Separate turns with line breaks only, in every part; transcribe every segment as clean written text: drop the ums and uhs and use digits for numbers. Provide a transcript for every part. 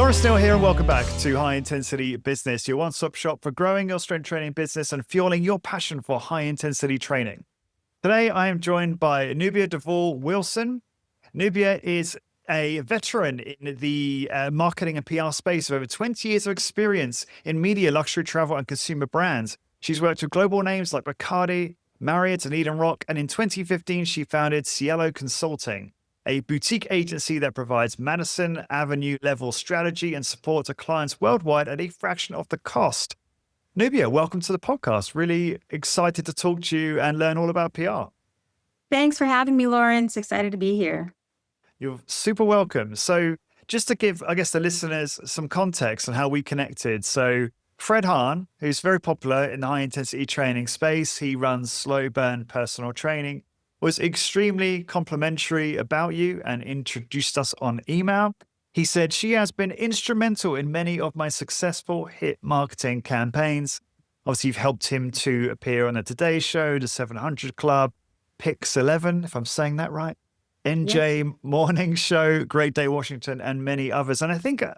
Forrest Neal here, and welcome back to High Intensity Business, your one-stop shop for growing your strength training business and fueling your passion for high-intensity training. Today, I am joined by Nubia DuVall Wilson. Nubia is a veteran in the marketing and PR space with over 20 years of experience in media, luxury travel, and consumer brands. She's worked with global names like Bacardi, Marriott, and Eden Rock, and in 2015, she founded Cielo Consulting, a boutique agency that provides Madison Avenue level strategy and support to clients worldwide at a fraction of the cost. Nubia, welcome to the podcast. Really excited to talk to you and learn all about PR.
Thanks for having me, Lawrence. Excited to be here.
You're super welcome. So just to give, I guess, the listeners some context on how we connected. So Fred Hahn, who's very popular in the high intensity training space, he runs Slow Burn Personal Training, was extremely complimentary about you and introduced us on email. He said, she has been instrumental in many of my successful hit marketing campaigns. Obviously, you've helped him to appear on the Today Show, the 700 Club, Pix 11, if I'm saying that right, NJ
Yes.
Morning Show, Great Day Washington, and many others. And I think, a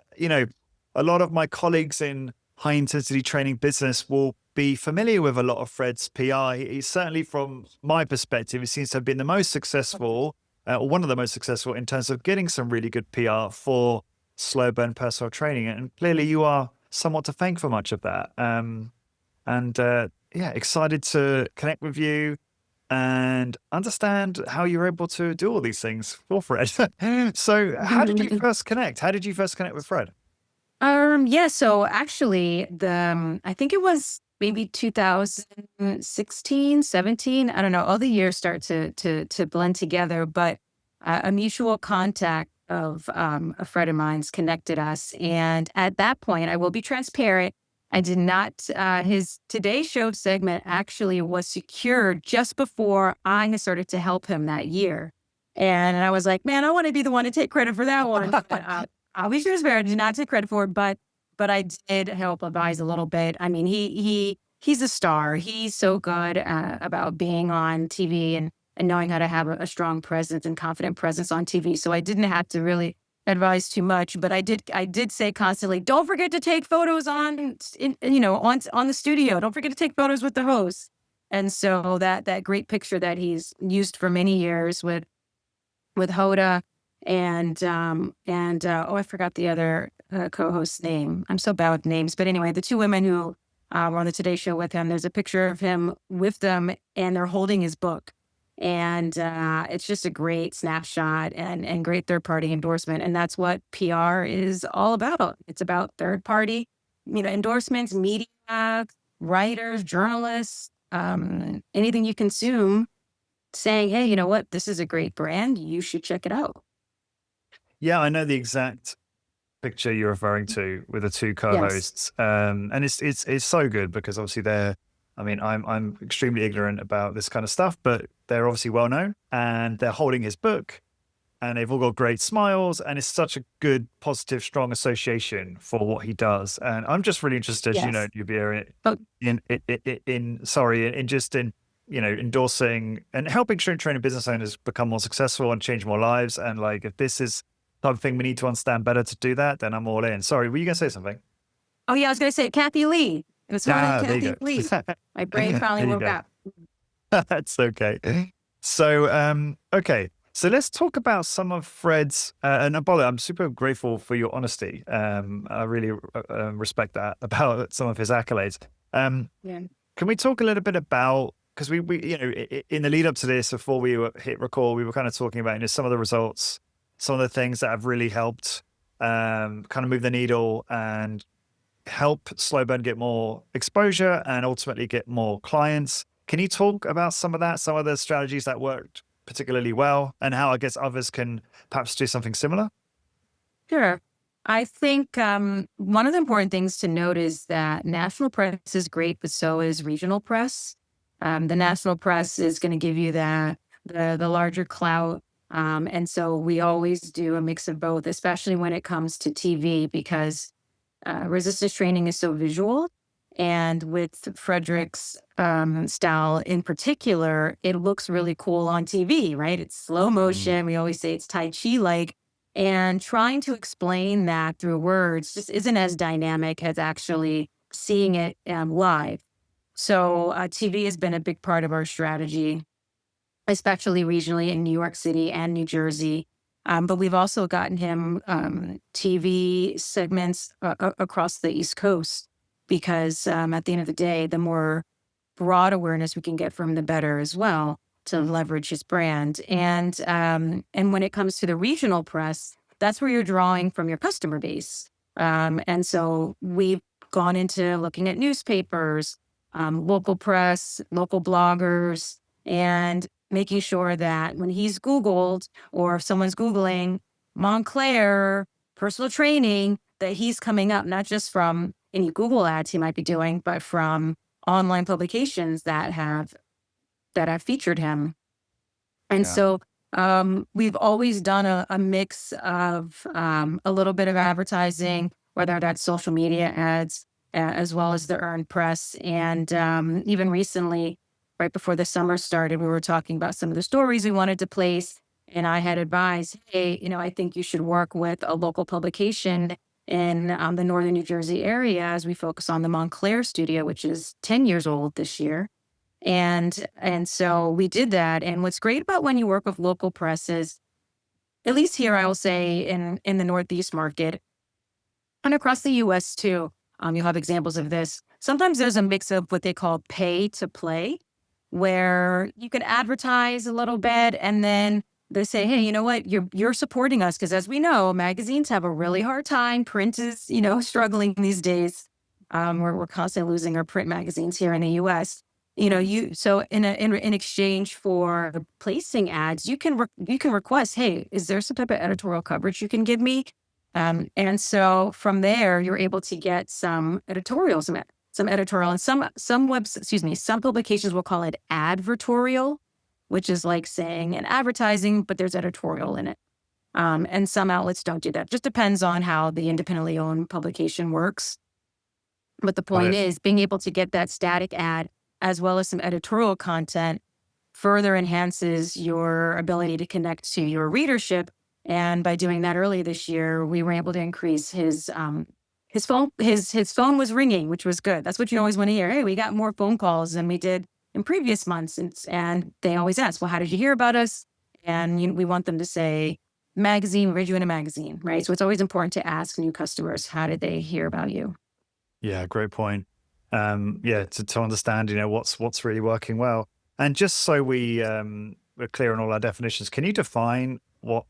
lot of my colleagues in high intensity training business will be familiar with a lot of Fred's PR. He's certainly, from my perspective, he seems to have been the most successful, or one of the most successful in terms of getting some really good PR for slow burn personal training. And clearly you are somewhat to thank for much of that. Excited to connect with you and understand how you're able to do all these things for Fred. So how did you first connect? How did you first connect with Fred?
So actually I think it was maybe 2016, 17. I don't know. All the years start to blend together, but a mutual contact of a friend of mine's connected us. And at that point, I will be transparent, I did not, his Today Show segment actually was secured just before I had started to help him that year. And I was like, man, I want to be the one to take credit for that one. But, I'll be transparent, I did not take credit for it, but I did help advise a little bit. I mean, he's a star. He's so good about being on TV and knowing how to have a strong presence and confident presence on TV. So I didn't have to really advise too much, but I did say constantly, don't forget to take photos on the studio. Don't forget to take photos with the host. And so that great picture that he's used for many years with Hoda and I forgot the other co-host's name. I'm so bad with names, but anyway, the two women who were on the Today Show with him, there's a picture of him with them and they're holding his book. And it's just a great snapshot and great third-party endorsement. And that's what PR is all about. It's about third-party, endorsements, media, writers, journalists, anything you consume, saying, hey, you know what, this is a great brand. You should check it out.
Yeah, I know the exact picture you're referring to with the two co-hosts.
Yes.
And it's so good because obviously I'm extremely ignorant about this kind of stuff, but they're obviously well known and they're holding his book and they've all got great smiles and it's such a good, positive, strong association for what he does. And I'm just really interested,
Yes.
Nubia, in endorsing and helping strength training business owners become more successful and change more lives. And like, if this is something we need to understand better to do that, then I'm all in. Sorry, were you going to say something?
Oh yeah, I was going to say Kathy Lee. It was Kathy Lee. My brain finally woke up.
That's okay. So, so let's talk about some of Fred's, and Apollo, I'm super grateful for your honesty. I really respect that about some of his accolades. Can we talk a little bit about, because we in the lead up to this, before we hit record, we were kind of talking about some of the results, some of the things that have really helped kind of move the needle and help Slow Burn get more exposure and ultimately get more clients. Can you talk about some of that, some of the strategies that worked particularly well and how I guess others can perhaps do something similar?
Sure. I think one of the important things to note is that national press is great, but so is regional press. The national press is going to give you the larger clout. And so we always do a mix of both, especially when it comes to TV, because resistance training is so visual. And with Frederick's style in particular, it looks really cool on TV, right? It's slow motion. We always say it's Tai Chi-like. And trying to explain that through words just isn't as dynamic as actually seeing it live. So TV has been a big part of our strategy, especially regionally in New York City and New Jersey. But we've also gotten him TV segments across the East Coast because at the end of the day, the more broad awareness we can get from, the better as well to leverage his brand. And when it comes to the regional press, that's where you're drawing from your customer base. And so we've gone into looking at newspapers, local press, local bloggers, and making sure that when he's Googled or if someone's Googling Montclair personal training, that he's coming up not just from any Google ads he might be doing, but from online publications that have featured him. And
Yeah.
so we've always done a mix of a little bit of advertising, whether that's social media ads, as well as the earned press. And even recently, right before the summer started, we were talking about some of the stories we wanted to place. And I had advised, hey, I think you should work with a local publication in the northern New Jersey area as we focus on the Montclair studio, which is 10 years old this year. And so we did that. And what's great about when you work with local press is, at least here, I will say in the Northeast market and across the US too, you'll have examples of this. Sometimes there's a mix of what they call pay to play, where you can advertise a little bit and then they say, hey, you know what, you're supporting us. Because as we know, magazines have a really hard time. Print is, struggling these days. We're constantly losing our print magazines here in the US. So in exchange for placing ads, you can request, hey, is there some type of editorial coverage you can give me? And so from there, you're able to get some editorials, some editorial, and some publications will call it advertorial, which is like saying an advertising, but there's editorial in it. And some outlets don't do that. Just depends on how the independently owned publication works. But the
Got
point
it.
is being able to get that static ad as well as some editorial content further enhances your ability to connect to your readership. And by doing that early this year, we were able to increase his phone was ringing, which was good. That's what you always want to hear. Hey, we got more phone calls than we did in previous months. And they always ask, well, how did you hear about us? And we want them to say, magazine, read you in a magazine, right? So it's always important to ask new customers, how did they hear about you?
Yeah, great point. To understand, what's really working well. And just so we're clear on all our definitions, can you define what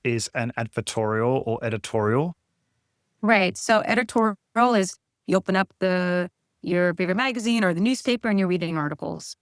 is an advertorial or editorial?
Right. So editorial is you open up your favorite magazine or the newspaper and you're reading articles.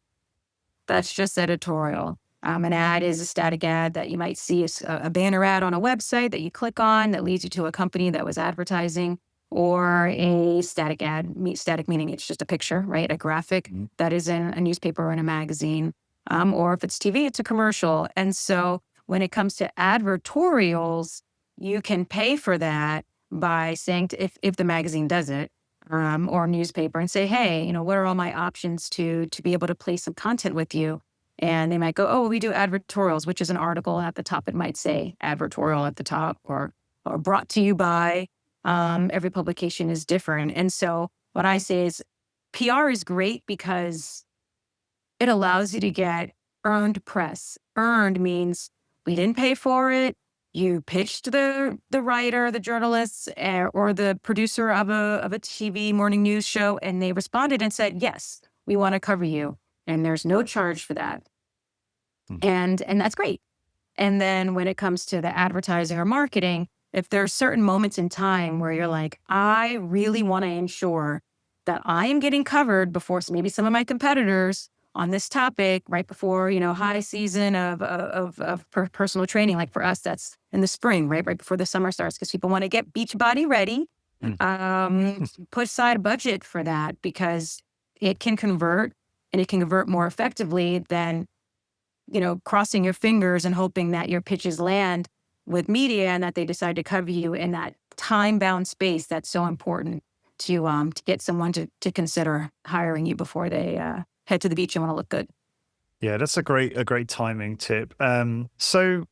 That's just editorial. An ad is a static ad that you might see a banner ad on a website that you click on that leads you to a company that was advertising, or a static ad, static meaning it's just a picture, right? A graphic that is in a newspaper or in a magazine. Or if it's TV, it's a commercial. And so when it comes to advertorials, you can pay for that by saying, if the magazine does it, or newspaper, and say, hey, what are all my options to be able to place some content with you? And they might go, oh, we do advertorials, which is an article at the top. It might say advertorial at the top, or brought to you by. Every publication is different. And so what I say is PR is great because it allows you to get earned press. Earned means we didn't pay for it. You pitched the writer, the journalist, or the producer of a TV morning news show, and they responded and said, yes, we want to cover you. And there's no charge for that. And that's great. And then when it comes to the advertising or marketing, if there are certain moments in time where you're like, I really want to ensure that I am getting covered before maybe some of my competitors on this topic, right before, high season of personal training. Like for us, that's in the spring, right before the summer starts, because people want to get beach body ready. Put aside a budget for that, because it can convert, and it can convert more effectively than, crossing your fingers and hoping that your pitches land with media and that they decide to cover you in that time-bound space that's so important to get someone to consider hiring you before they head to the beach and want to look good.
Yeah, that's a great timing tip. So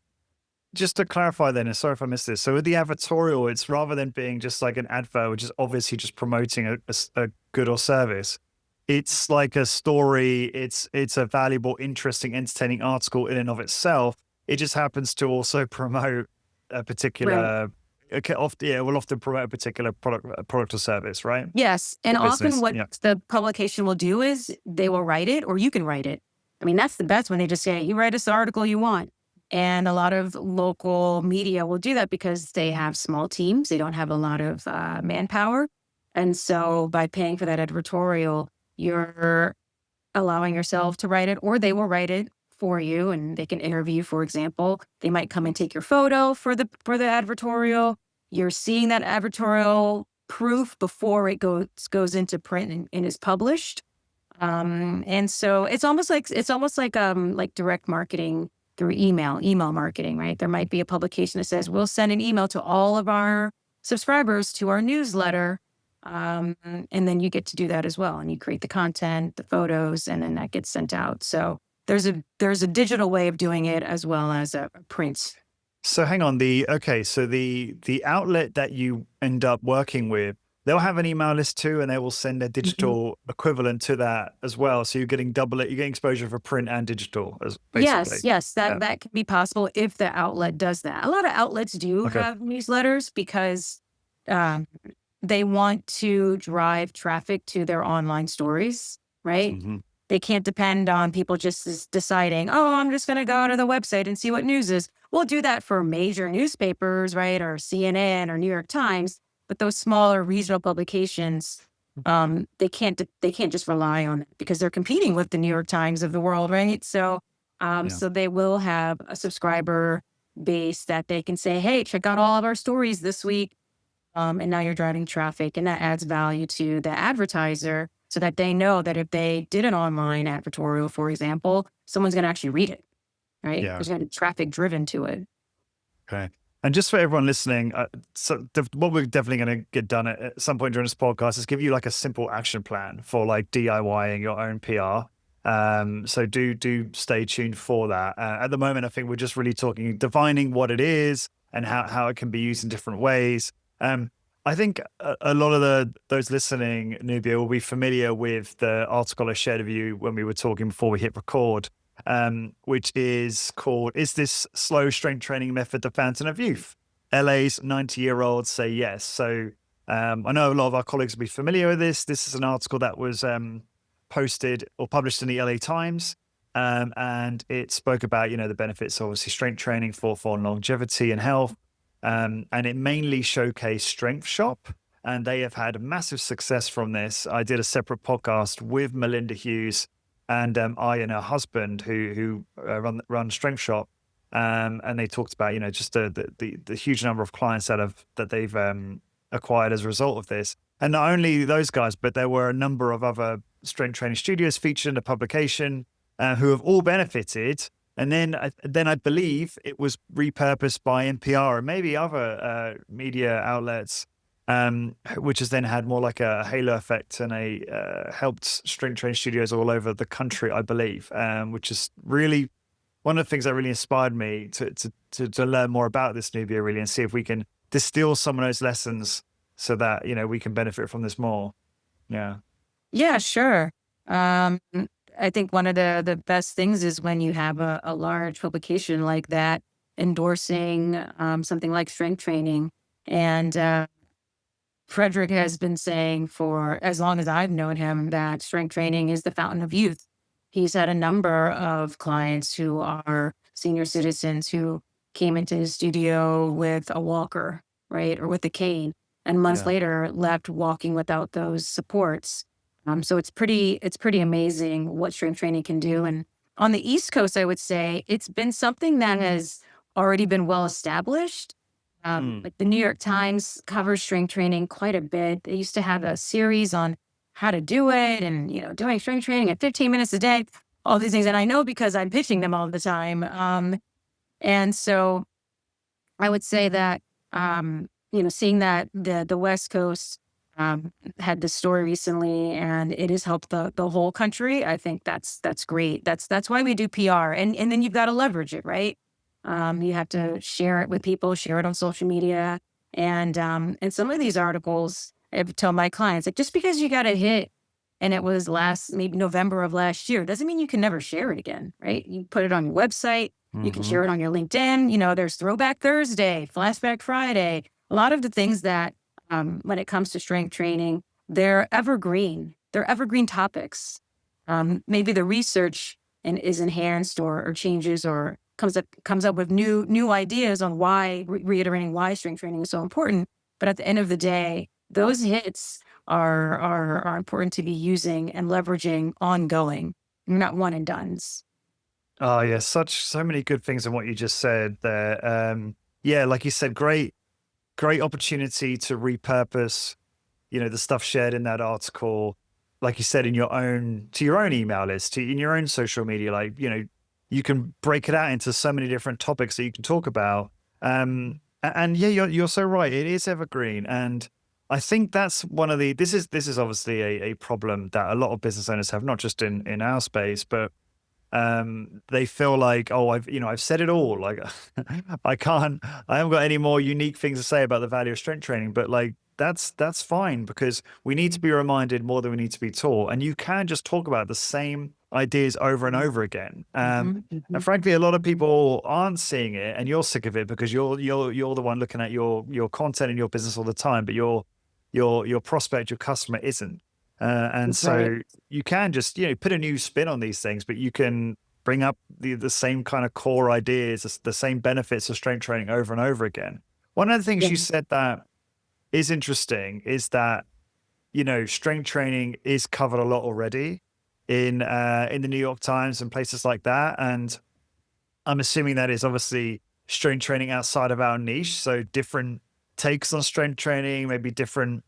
just to clarify then, and sorry if I missed this. So with the advertorial, it's rather than being just like an advert, which is obviously just promoting a good or service, it's like a story. It's a valuable, interesting, entertaining article in and of itself. It just happens to also promote a
Right.
particular, okay, often, yeah, it will often promote a particular product or service, right?
Yes. And
Or
often
business.
what
Yeah.
the publication will do is they will write it or you can write it. I mean, that's the best when they just say, you write us the article you want. And a lot of local media will do that because they have small teams. They don't have a lot of manpower. And so by paying for that advertorial, you're allowing yourself to write it, or they will write it for you and they can interview, for example. They might come and take your photo for the advertorial. You're seeing that advertorial proof before it goes into print and is published. And so it's almost like direct marketing through email marketing, right? There might be a publication that says, we'll send an email to all of our subscribers to our newsletter. And then you get to do that as well. And you create the content, the photos, and then that gets sent out. So there's a digital way of doing it as well as a print.
So hang on, so the outlet that you end up working with, they'll have an email list too, and they will send a
Mhm.
digital equivalent to that as well. So you're getting you're getting exposure for print and digital as basically.
Yes,
Yeah.
that can be possible if the outlet does that. A lot of outlets do
Okay.
have newsletters because um, they want to drive traffic to their online stories, right?
Hmm.
They can't depend on people just deciding, oh, I'm just going to go to the website and see what news is. We'll do that for major newspapers, right? Or CNN or New York Times. But those smaller regional publications, they can't just rely on it because they're competing with the New York Times of the world, right? So,
Yeah.
so they will have a subscriber base that they can say, hey, check out all of our stories this week. And now you're driving traffic, and that adds value to the advertiser so that they know that if they did an online advertorial, for example, someone's going to actually read it, right?
Yeah.
There's going to be traffic driven to it.
Okay. And just for everyone listening, what we're definitely going to get done at some point during this podcast is give you like a simple action plan for like DIYing your own PR. So do stay tuned for that. At the moment, I think we're just really talking, defining what it is and how it can be used in different ways. I think a lot of those listening, Nubia, will be familiar with the article I shared with you when we were talking before we hit record, which is called "Is This Slow Strength Training Method the Fountain of Youth?" LA's 90-year-olds say yes. So I know a lot of our colleagues will be familiar with this. This is an article that was posted or published in the LA Times. And it spoke about, the benefits of obviously strength training for longevity and health. And it mainly showcased Strength Shop, and they have had massive success from this. I did a separate podcast with Melinda Hughes and I and her husband who run Strength Shop, and they talked about just the huge number of clients that they've acquired as a result of this. And not only those guys, but there were a number of other strength training studios featured in the publication who have all benefited. And then I believe it was repurposed by NPR and maybe other media outlets, which has then had more like a halo effect and helped strength training studios all over the country, I believe, which is really one of the things that really inspired me to learn more about this Nubia, really, and see if we can distill some of those lessons so that we can benefit from this more. Yeah.
Yeah, sure. Um, I think one of the best things is when you have a large publication like that endorsing something like strength training. And Frederick has been saying for as long as I've known him that strength training is the fountain of youth. He's had a number of clients who are senior citizens who came into his studio with a walker, right, or with a cane, and months
Yeah.
later left walking without those supports. So it's pretty amazing what strength training can do. And on the East Coast, I would say it's been something that has already been well established.
Mm.
Like the New York Times covers strength training quite a bit. They used to have a series on how to do it and, doing strength training at 15 minutes a day, all these things. And I know because I'm pitching them all the time. And so I would say that, seeing that the West Coast had this story recently and it has helped the whole country. I think that's great. That's why we do PR. And then you've got to leverage it, right? You have to share it with people, share it on social media. And some of these articles, I've told my clients, like, just because you got a hit and it was maybe November of last year, doesn't mean you can never share it again, right? You put it on your website, you can
Hmm.
share it on your LinkedIn. There's Throwback Thursday, Flashback Friday, a lot of the things that, when it comes to strength training, they're evergreen. They're evergreen topics. Maybe the research is enhanced or changes or comes up with new ideas on why reiterating why strength training is so important. But at the end of the day, those hits are important to be using and leveraging ongoing. They're not one and dones.
Oh yeah, so many good things in what you just said there. Yeah, like you said, great opportunity to repurpose, the stuff shared in that article, like you said, to your own email list, in your own social media. Like, you can break it out into so many different topics that you can talk about. And yeah, you're so right. It is evergreen, and I think that's one of this is obviously a problem that a lot of business owners have, not just in our space, but they feel like, oh, I've said it all. Like, I haven't got any more unique things to say about the value of strength training. But like, that's fine, because we need to be reminded more than we need to be taught. And you can just talk about the same ideas over and over again.
Mhm,
And
mhm.
frankly, a lot of people aren't seeing it, and you're sick of it because you're the one looking at your content in your business all the time, but your prospect, your customer isn't. And
Right.
so you can just, put a new spin on these things, but you can bring up the same kind of core ideas, the same benefits of strength training over and over again. One of the things
Yeah.
you said that is interesting is that, strength training is covered a lot already in the New York Times and places like that. And I'm assuming that is obviously strength training outside of our niche. So different takes on strength training, maybe different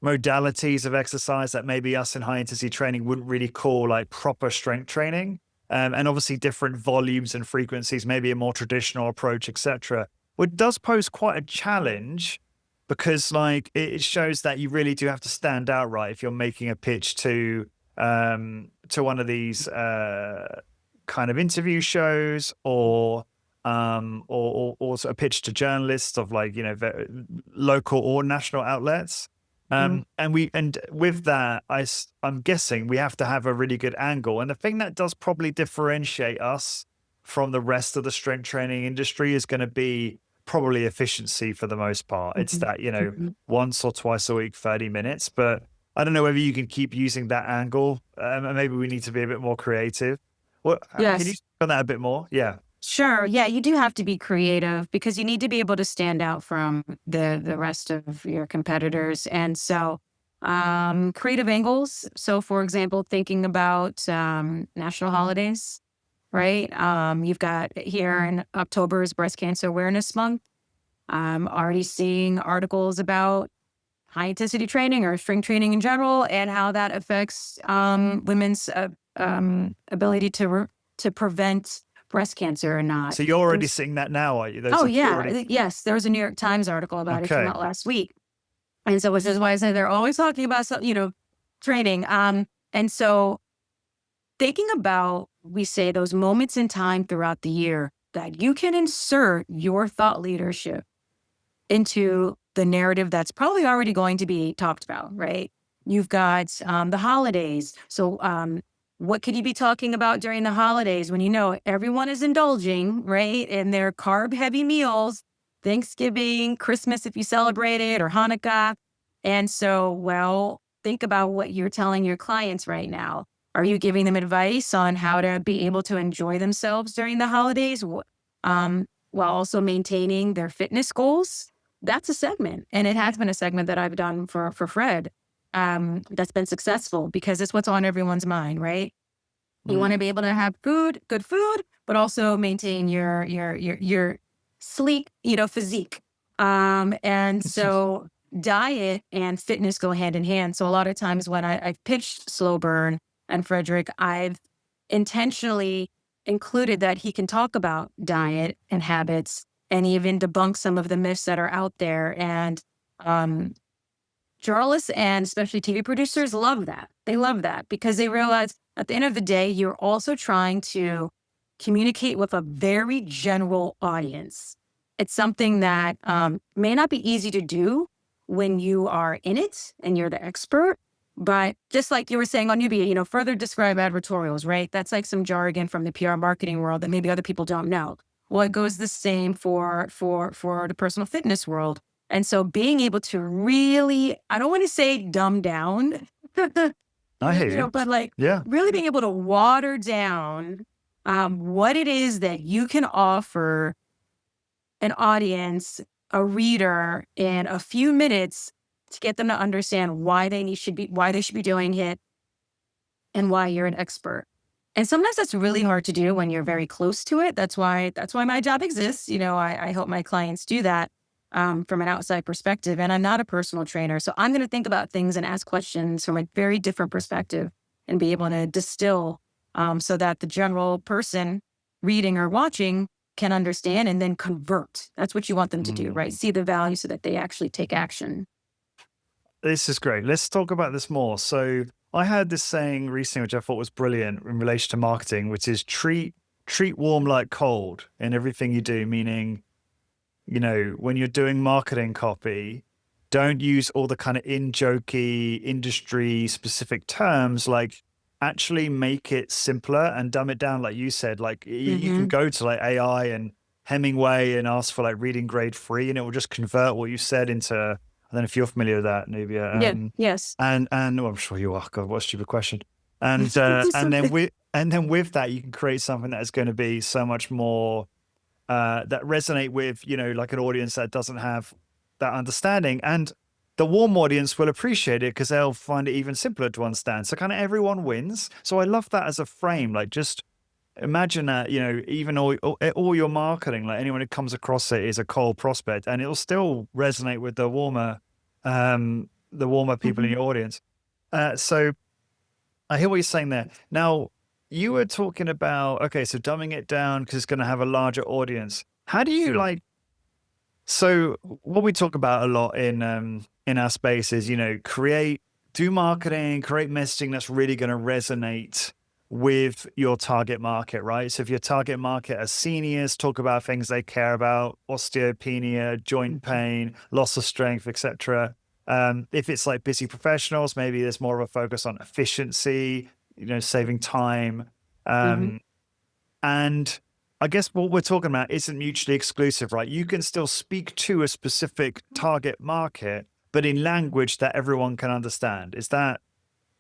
modalities of exercise that maybe us in high intensity training wouldn't really call like proper strength training. And obviously different volumes and frequencies, maybe a more traditional approach, etc. Which does pose quite a challenge, because like it shows that you really do have to stand out, right? If you're making a pitch to one of these kind of interview shows, or also a pitch to journalists of, like, local or national outlets.
Mhm.
And with that, I'm guessing we have to have a really good angle. And the thing that does probably differentiate us from the rest of the strength training industry is going to be probably efficiency for the most part. It's
Mhm.
that,
Mhm.
once or twice a week, 30 minutes. But I don't know whether you can keep using that angle. And maybe we need to be a bit more creative. Well, can you
Yes.
speak on that a bit more? Yeah.
Sure. Yeah, you do have to be creative because you need to be able to stand out from the rest of your competitors. And so, creative angles. So, for example, thinking about national holidays, right? You've got here in October is Breast Cancer Awareness Month. I'm already seeing articles about high intensity training or strength training in general and how that affects women's ability to prevent breast cancer or not.
So you're already
There's
seeing that now, are you? Those
Oh
are
yeah,
already
yes, there was a New York Times article about it came
okay.
out last week, and so which is why I say they're always talking about training. And so thinking about, we say, those moments in time throughout the year that you can insert your thought leadership into the narrative that's probably already going to be talked about, right? You've got the holidays. So, what could you be talking about during the holidays when everyone is indulging, right? In their carb heavy meals, Thanksgiving, Christmas, if you celebrate it, or Hanukkah. And so, well, think about what you're telling your clients right now. Are you giving them advice on how to be able to enjoy themselves during the holidays, while also maintaining their fitness goals? That's a segment, and it has been a segment that I've done for Fred, that's been successful because it's what's on everyone's mind, right? You
Mhm.
wanna be able to have good food, but also maintain your sleek, physique. And so diet and fitness go hand in hand. So a lot of times when I've pitched Slow Burn and Frederick, I've intentionally included that he can talk about diet and habits and even debunk some of the myths that are out there. And um, journalists and especially TV producers love that. They love that because they realize at the end of the day, you're also trying to communicate with a very general audience. It's something that may not be easy to do when you are in it and you're the expert. But just like you were saying on Nubia, further describe advertorials, right? That's like some jargon from the PR marketing world that maybe other people don't know. Well, it goes the same for the personal fitness world. And so being able to really, I don't want to say dumb down,
I hear you.
but like
Yeah.
really being able to water down what it is that you can offer an audience, a reader, in a few minutes to get them to understand why they should be doing it and why you're an expert. And sometimes that's really hard to do when you're very close to it. That's why my job exists. I help my clients do that from an outside perspective. And I'm not a personal trainer. So I'm going to think about things and ask questions from a very different perspective and be able to distill so that the general person reading or watching can understand and then convert. That's what you want them to do, right? See the value so that they actually take action.
This is great. Let's talk about this more. So I heard this saying recently, which I thought was brilliant in relation to marketing, which is treat warm like cold in everything you do. Meaning, when you're doing marketing copy, don't use all the kind of in-jokey, industry-specific terms. Like, actually make it simpler and dumb it down, like you said. Like, you can go to like AI and Hemingway and ask for like reading grade 3, and it will just convert what you said into. I don't know if you're familiar with that, Nubia.
Yes.
And well, I'm sure you are. God, what a stupid question. And then with that, you can create something that is going to be so much more that resonate with like an audience that doesn't have that understanding. And the warm audience will appreciate it because they'll find it even simpler to understand. So kind of everyone wins. So I love that as a frame. Like, just imagine that, even all your marketing, like anyone who comes across it is a cold prospect, and it'll still resonate with the warmer people in your audience. So I hear what you're saying there. Now, you were talking about, okay, so dumbing it down because it's going to have a larger audience. How do you so what we talk about a lot in our space is, do marketing, create messaging that's really going to resonate with your target market, right? So if your target market are seniors, talk about things they care about: osteopenia, joint pain, loss of strength, etc. If it's like busy professionals, maybe there's more of a focus on efficiency, saving time. And I guess what we're talking about isn't mutually exclusive, right? You can still speak to a specific target market, but in language that everyone can understand. Is that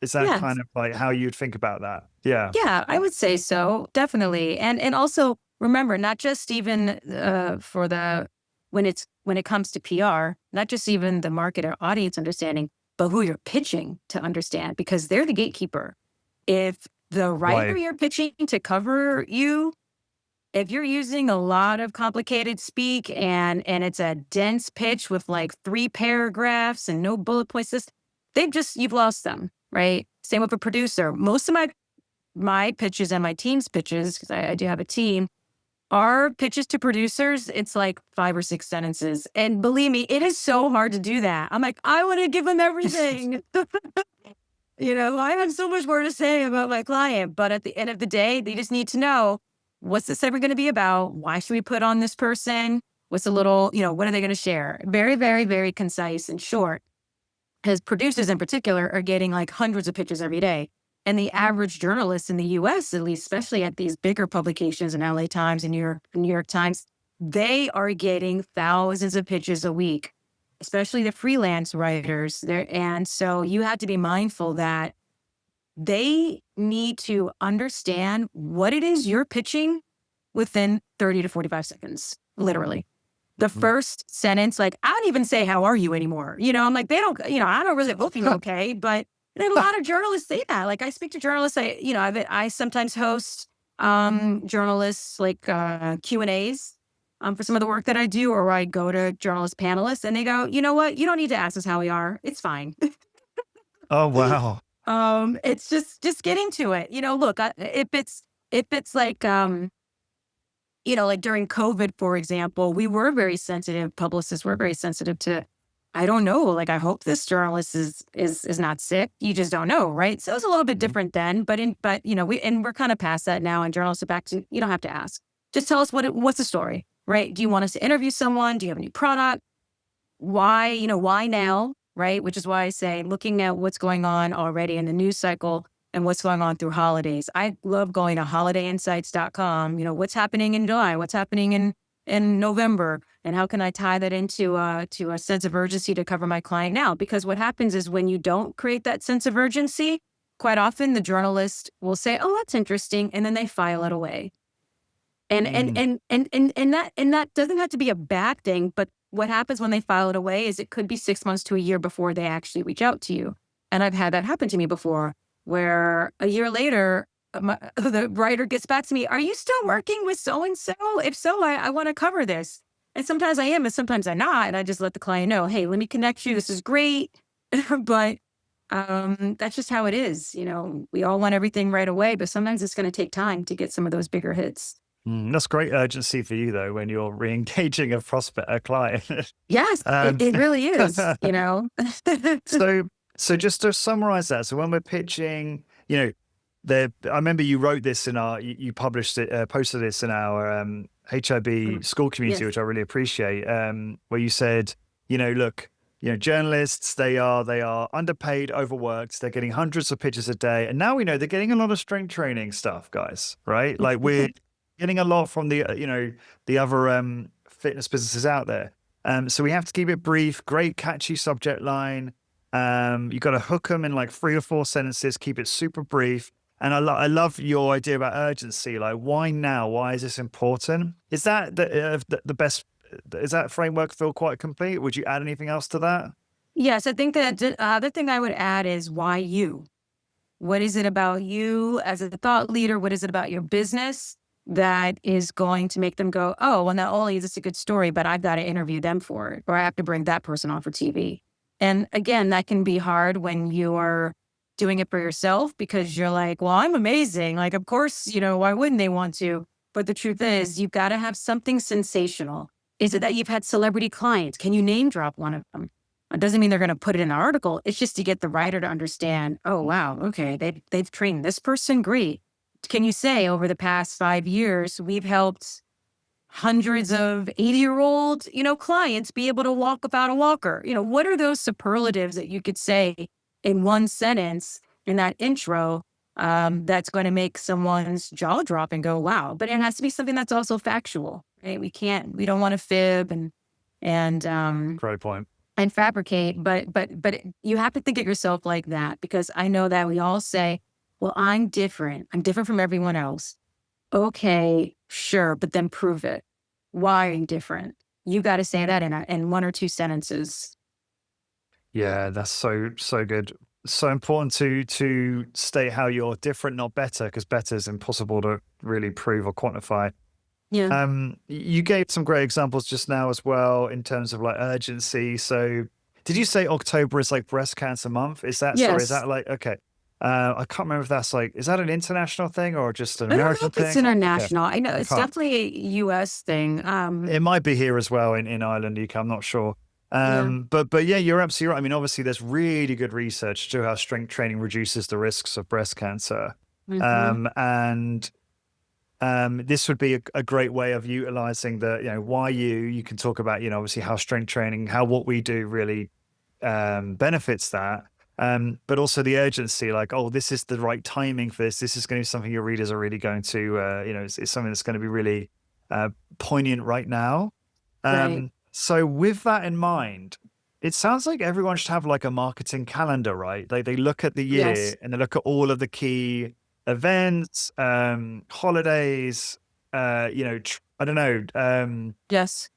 Yes.
kind of like how you'd think about that? Yeah.
Yeah, I would say so, definitely. And also remember, not just even when it comes to PR, not just even the market or audience understanding, but who you're pitching to understand, because they're the gatekeeper. If the writer
Right.
you're pitching to cover you, if you're using a lot of complicated speak and it's a dense pitch with like 3 paragraphs and no bullet points, you've lost them, right? Same with a producer. Most of my pitches and my team's pitches, because I do have a team, are pitches to producers. It's like 5 or 6 sentences. And believe me, it is so hard to do that. I'm like, I want to give them everything. I have so much more to say about my client, but at the end of the day, they just need to know, what's this ever going to be about? Why should we put on this person? What's a little, what are they going to share? Very, very, very concise and short. Because producers in particular are getting like hundreds of pitches every day. And the average journalist in the US, at least, especially at these bigger publications in LA Times and New York Times, they are getting thousands of pitches a week, especially the freelance writers. And so you have to be mindful that they need to understand what it is you're pitching within 30 to 45 seconds, literally. The first sentence, like, I don't even say, how are you anymore? I'm like, they don't, I don't really hope you're okay. But a lot of journalists say that. Like, I speak to journalists. I sometimes host journalists like Q&As for some of the work that I do, or I go to journalist panelists and they go, you know what? You don't need to ask us how we are. It's fine.
Oh, wow.
It's just get into it. Look, if it's like, like during COVID, for example, we were very sensitive. Publicists were very sensitive to I don't know. Like, I hope this journalist is not sick. You just don't know, right? So it's a little bit different then, but we're kind of past that now. And journalists are back to, you don't have to ask. Just tell us what's the story, right? Do you want us to interview someone? Do you have a new product? Why now, right? Which is why I say looking at what's going on already in the news cycle and what's going on through holidays. I love going to holidayinsights.com. What's happening in July? What's happening in November? And how can I tie that into to a sense of urgency to cover my client now? Because what happens is when you don't create that sense of urgency, quite often the journalist will say, "Oh, that's interesting," and then they file it away. And that doesn't have to be a bad thing, but what happens when they file it away is it could be 6 months to a year before they actually reach out to you. And I've had that happen to me before, where a year later, the writer gets back to me, "Are you still working with so-and-so? If so, I want to cover this." And sometimes I am, and sometimes I'm not. And I just let the client know, "Hey, let me connect you. This is great." But that's just how it is. We all want everything right away, but sometimes it's going to take time to get some of those bigger hits.
That's great urgency for you, though, when you're re-engaging a client.
Yes, it really is,
So just to summarize that, so when we're pitching, I remember you wrote this you published it, posted this in our HIB school community,
Yes.
which I really appreciate, where you said, look, journalists, they are underpaid, overworked. They're getting hundreds of pitches a day. And now we know they're getting a lot of strength training stuff, guys, right? Like we're getting a lot from the other fitness businesses out there. So we have to keep it brief, great catchy subject line. You got to hook them in like 3 or 4 sentences, keep it super brief. And I love your idea about urgency. Like, why now? Why is this important? Is that the best? Is that framework feel quite complete? Would you add anything else to that?
Yes, I think that the other thing I would add is why you? What is it about you as a thought leader? What is it about your business that is going to make them go, "Oh, well, not only is this a good story, but I've got to interview them for it, or I have to bring that person on for TV." And again, that can be hard when you're doing it for yourself because you're like, "Well, I'm amazing. Like, of course, why wouldn't they want to?" But the truth is, you've got to have something sensational. Is it that you've had celebrity clients? Can you name drop one of them? It doesn't mean they're going to put it in an article. It's just to get the writer to understand, "Oh, wow, okay, they've trained this person. Great. Can you say over the past 5 years, we've helped hundreds of 80-year-old, clients be able to walk without a walker?" What are those superlatives that you could say in one sentence in that intro that's going to make someone's jaw drop and go, "Wow." But it has to be something that's also factual, right? We don't want to fib and
Great point.
and fabricate, but you have to think of yourself like that, because I know that we all say, "Well, I'm different. I'm different from everyone else." Okay, sure, but then prove it. Why are you different? You got to say that in 1 or 2 sentences.
Yeah, that's so good. So important to state how you're different, not better, because better is impossible to really prove or quantify.
Yeah.
You gave some great examples just now as well in terms of like urgency. So did you say October is like breast cancer month? Is that, sorry, is
Yes.
that like, okay. I can't remember if that's like, is that an international thing or just an
I don't know
American
if it's
thing? Okay.
international. I know
I
it's
can't.
definitely a US thing.
It might be here as well in Ireland, UK, I'm not sure.
Yeah.
But yeah, you're absolutely right. I mean, obviously there's really good research to how strength training reduces the risks of breast cancer.
Hmm.
And this would be a great way of utilizing why you can talk about, obviously how strength training, how what we do really benefits that. But also the urgency, like, oh, this is the right timing for this. This is going to be something your readers are really going to, it's something that's going to be really poignant right now.
Right.
So with that in mind, it sounds like everyone should have like a marketing calendar, right? Like they look at the year
Yes.
and they look at all of the key events, holidays, I don't know,
Yes.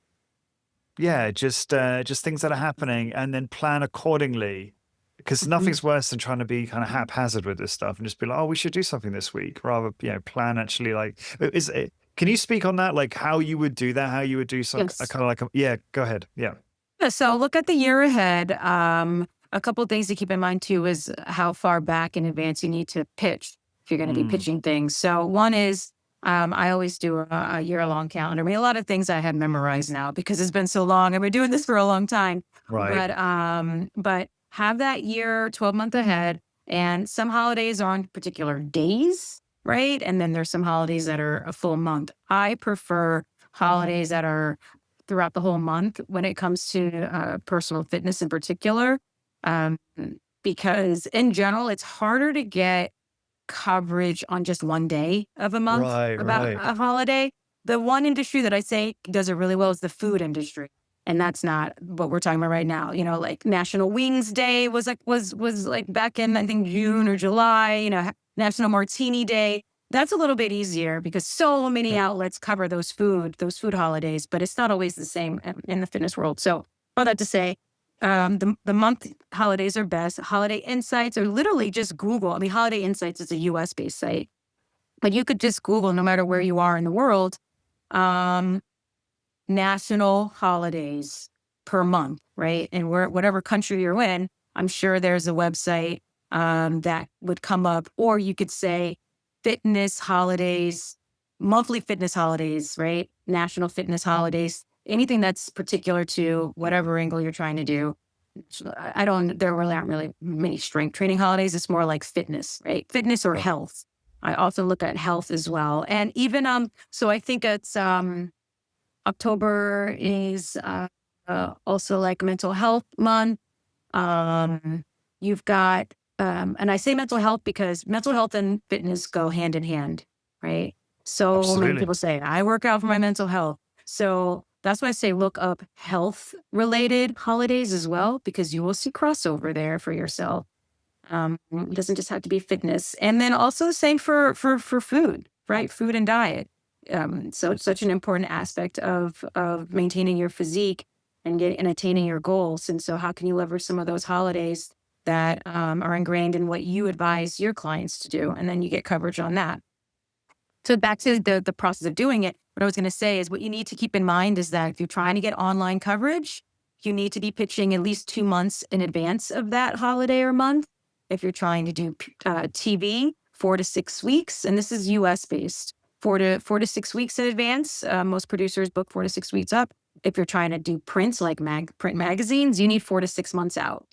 yeah, just things that are happening, and then plan accordingly. Because
Hmm.
nothing's worse than trying to be kind of haphazard with this stuff and just be like, oh, we should do something this week, rather, plan actually. Like, is it? Can you speak on that? Like how you would do that? How you would do some
Yes.
kind of like, yeah, go ahead. Yeah.
Yeah, so look at the year ahead. A couple of things to keep in mind too is how far back in advance you need to pitch if you're going to be
Mm,
pitching things. So one is I always do a year-long calendar. I mean, a lot of things I have memorized now because it's been so long. I've been doing this for a long time.
Right.
But have that year, 12-month ahead, and some holidays are on particular days, right? And then there's some holidays that are a full month. I prefer holidays that are throughout the whole month when it comes to personal fitness in particular, um, because in general, it's harder to get coverage on just one day of a month
Right.
about
Right.
a holiday. The one industry that I say does it really well is the food industry. And that's not what we're talking about right now. You know, like National Wings Day was like back in I think June or July, National Martini Day. That's a little bit easier because so many outlets cover those food holidays, but it's not always the same in the fitness world. So all that to say, the month holidays are best. Holiday Insights are literally just Google. I mean, Holiday Insights is a US based site, but you could just Google no matter where you are in the world, um, national holidays per month, right? And whatever country you're in, I'm sure there's a website that would come up, or you could say fitness holidays, monthly fitness holidays, right? National fitness holidays, anything that's particular to whatever angle you're trying to do. There really aren't really many strength training holidays. It's more like fitness, right? Fitness or
Sure.
health. I also look at health as well. And even, so I think it's, October is also like mental health month. You've got, and I say mental health because mental health and fitness go hand in hand, right? So many
Absolutely.
people say, I work out for my mental health. So that's why I say look up health related holidays as well, because you will see crossover there for yourself. It doesn't just have to be fitness. And then also the same for food, right? Food and diet. So it's such an important aspect of maintaining your physique and attaining your goals. And so how can you leverage some of those holidays that are ingrained in what you advise your clients to do? And then you get coverage on that. So back to the process of doing it, what I was going to say is what you need to keep in mind is that if you're trying to get online coverage, you need to be pitching at least 2 months in advance of that holiday or month. If you're trying to do TV, 4 to 6 weeks, and this is US based, 4 to 6 weeks in advance. Most producers book 4 to 6 weeks up. If you're trying to do prints like print magazines, you need 4 to 6 months out.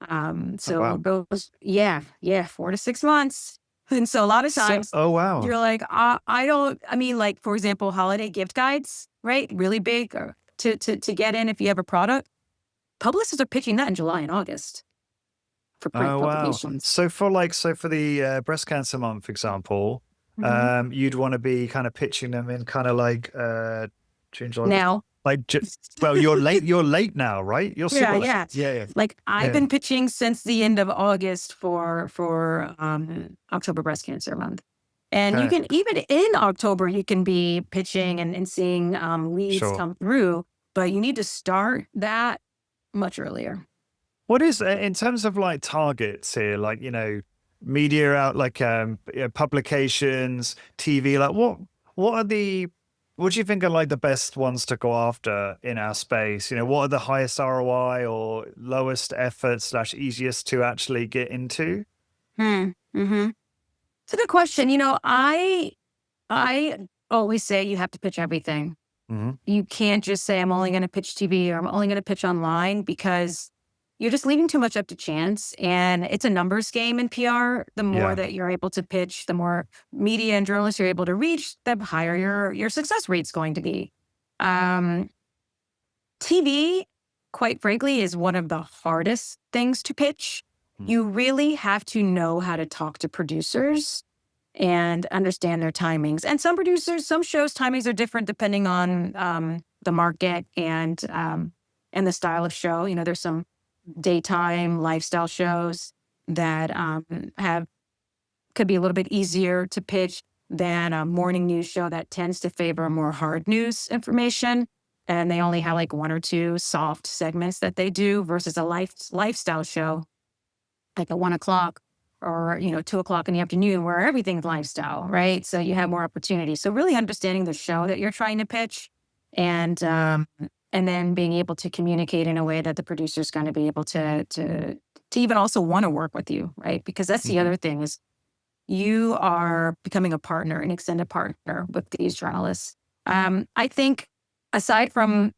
Oh,
So
wow.
those, yeah, 4 to 6 months. And so a lot of times
Oh, wow.
you're like, I mean, like, for example, holiday gift guides, right? Really big to get in if you have a product. Publicists are pitching that in July and August for print
Oh, wow.
publications.
So for the breast cancer month, for example,
Mhm.
you'd want to be kind of pitching them in kind of like June, July,
Now,
like well, you're late now, right? You're
yeah,
super late.
yeah.
Yeah, yeah,
Like I've
yeah.
been pitching since the end of August for October Breast Cancer Month. And you
Okay,
can even in October, you can be pitching and seeing leads
sure.
come through, but you need to start that much earlier.
What is in terms of like targets here, like media out like publications, TV, like what are the what do you think are like the best ones to go after in our space? What are the highest ROI or lowest effort slash easiest to actually get into?
Mm-hmm. It's a good question. I always say you have to pitch everything.
Hmm.
You can't just say, I'm only going to pitch TV or I'm only going to pitch online because you're just leaving too much up to chance. And it's a numbers game in PR. The more
Yeah.
that you're able to pitch, the more media and journalists you're able to reach, the higher your success rate's going to be. Um, TV, quite frankly, is one of the hardest things to pitch.
Mm.
You really have to know how to talk to producers and understand their timings. And some producers, some shows timings are different depending on the market and the style of show. There's some daytime lifestyle shows that have could be a little bit easier to pitch than a morning news show that tends to favor more hard news information. And they only have like 1 or 2 soft segments that they do versus a lifestyle show like at 1 o'clock or 2 o'clock in the afternoon where everything's lifestyle, right? So you have more opportunity. So really understanding the show that you're trying to pitch and then being able to communicate in a way that the producer's going to be able to even also want to work with you, right? Because that's the
Mhm.
other thing is you are becoming a partner, an extended partner with these journalists. I think aside from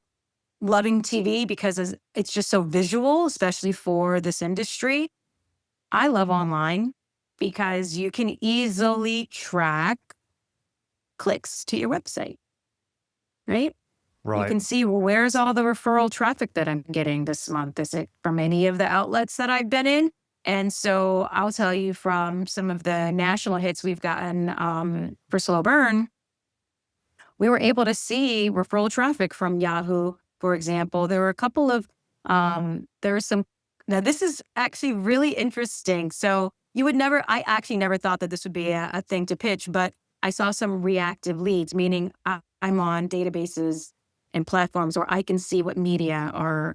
loving TV because it's just so visual, especially for this industry, I love online because you can easily track clicks to your website, right? You
Right.
can see, well, where's all the referral traffic that I'm getting this month? Is it from any of the outlets that I've been in? And so I'll tell you from some of the national hits we've gotten for Slow Burn, we were able to see referral traffic from Yahoo, for example. There were a couple of, there were some, now this is actually really interesting. So I actually never thought that this would be a thing to pitch, but I saw some reactive leads, meaning I'm on databases and platforms where I can see what media are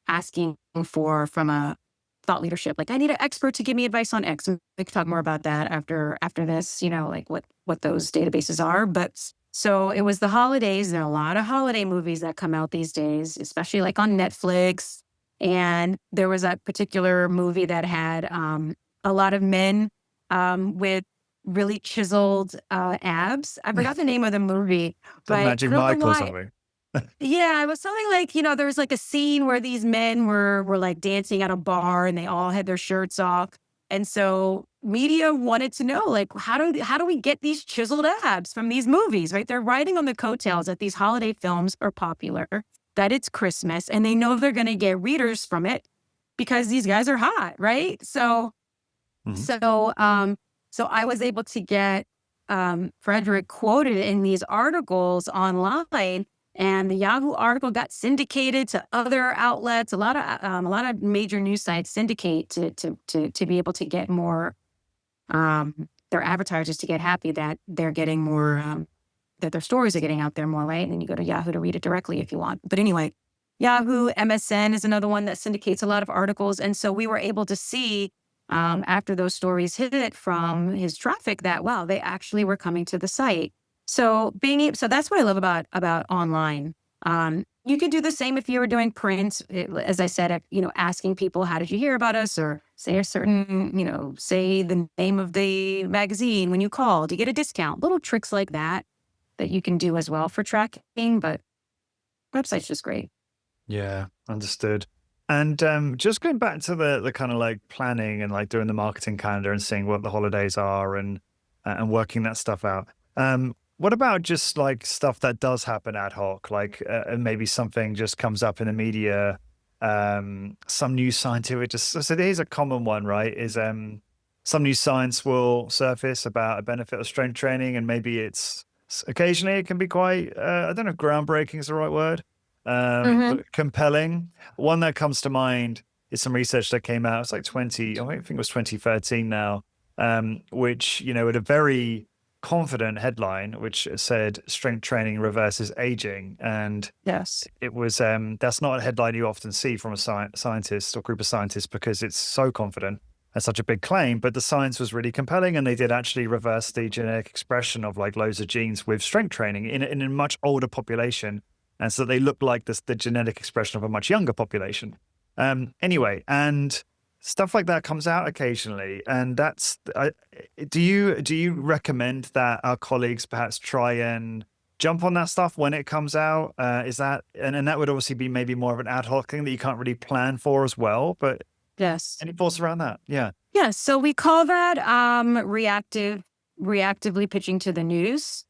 asking for from a thought leadership. Like, I need an expert to give me advice on X. And we can talk more about that after this, like what those databases are. But so it was the holidays. There are a lot of holiday movies that come out these days, especially like on Netflix. And there was a particular movie that had a lot of men with really chiseled abs. I forgot the name of the movie,
The
but
Magic
I don't know
Mike or
why.
something.
Yeah, it was something like, there was like a scene where these men were like dancing at a bar and they all had their shirts off. And so media wanted to know, like, how do we get these chiseled abs from these movies, right? They're riding on the coattails that these holiday films are popular, that it's Christmas, and they know they're going to get readers from it because these guys are hot, right? So,
Mhm.
so, so I was able to get Frederick quoted in these articles online, and the Yahoo article got syndicated to other outlets. A lot of major news sites syndicate to be able to get more their advertisers to get happy that they're getting more that their stories are getting out there more, right? And then you go to Yahoo to read it directly if you want. But anyway, Yahoo, MSN is another one that syndicates a lot of articles, and so we were able to see after those stories hit from his traffic that, wow, they actually were coming to the site. So so that's what I love about online. You could do the same if you were doing print, as I said, asking people, how did you hear about us? Or say a certain, say the name of the magazine when you called, you get a discount, little tricks like that you can do as well for tracking, but website's just great.
Yeah, understood. And just going back to the kind of like planning and like doing the marketing calendar and seeing what the holidays are and working that stuff out. What about just like stuff that does happen ad hoc, like and maybe something just comes up in the media, some new scientific, so here's a common one, right? Is some new science will surface about a benefit of strength training, and maybe occasionally it can be quite, I don't know if groundbreaking is the right word,
Hmm.
but compelling. One that comes to mind is some research that came out. It's like I think it was 2013 now, which, had a very confident headline, which said strength training reverses aging. And
Yes.
it was, that's not a headline you often see from a scientist or group of scientists because it's so confident. That's such a big claim, but the science was really compelling, and they did actually reverse the genetic expression of like loads of genes with strength training in a much older population, and so they look like the genetic expression of a much younger population. Anyway, and stuff like that comes out occasionally, and do you recommend that our colleagues perhaps try and jump on that stuff when it comes out? Is that and that would obviously be maybe more of an ad hoc thing that you can't really plan for as well, but
Yes.
any thoughts around that? Yeah.
Yeah. So we call that reactively pitching to the news,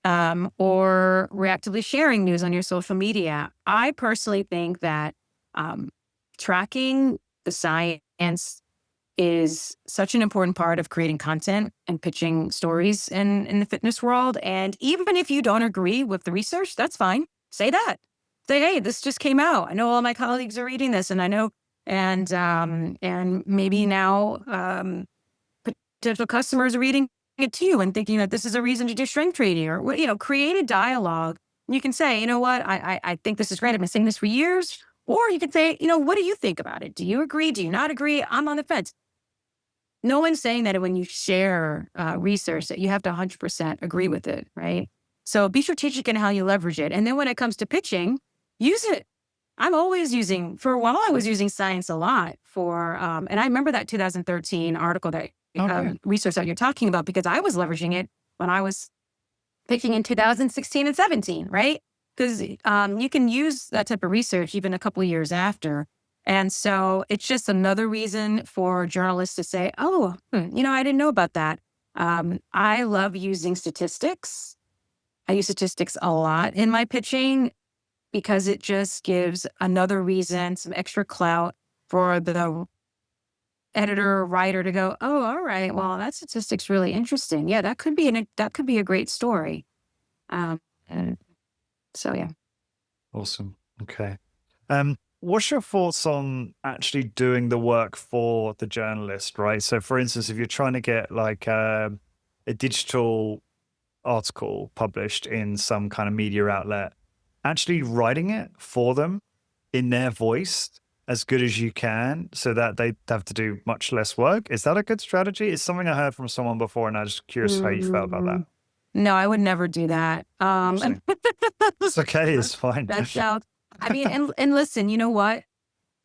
or reactively sharing news on your social media. I personally think that tracking the science is such an important part of creating content and pitching stories in the fitness world. And even if you don't agree with the research, that's fine. Say that. Say, hey, this just came out. I know all my colleagues are reading this, and I know, and maybe now potential customers are reading it too and thinking that this is a reason to do strength training, or create a dialogue. You can say, you know what, I think this is great. I've been saying this for years. Or you could say, what do you think about it? Do you agree? Do you not agree? I'm on the fence. No one's saying that when you share research that you have to 100% agree with it, right? So be strategic in how you leverage it. And then when it comes to pitching, use it. For a while, I was using science a lot and I remember that 2013 article that
Okay.
research that you're talking about, because I was leveraging it when I was pitching in 2016 and 17, right? Because you can use that type of research even a couple of years after. And so it's just another reason for journalists to say, oh, I didn't know about that. I love using statistics. I use statistics a lot in my pitching because it just gives another reason, some extra clout for the editor or writer to go, oh, all right, well, that statistic's really interesting. Yeah, that could be a great story. And so yeah.
Awesome. Okay. What's your thoughts on actually doing the work for the journalist, right? So for instance, if you're trying to get like a digital article published in some kind of media outlet, actually writing it for them in their voice as good as you can so that they have to do much less work. Is that a good strategy? It's something I heard from someone before, and I was just curious how you felt about that.
No, I would never do that.
It's okay. It's fine.
That sounds, I mean, and listen, you know what?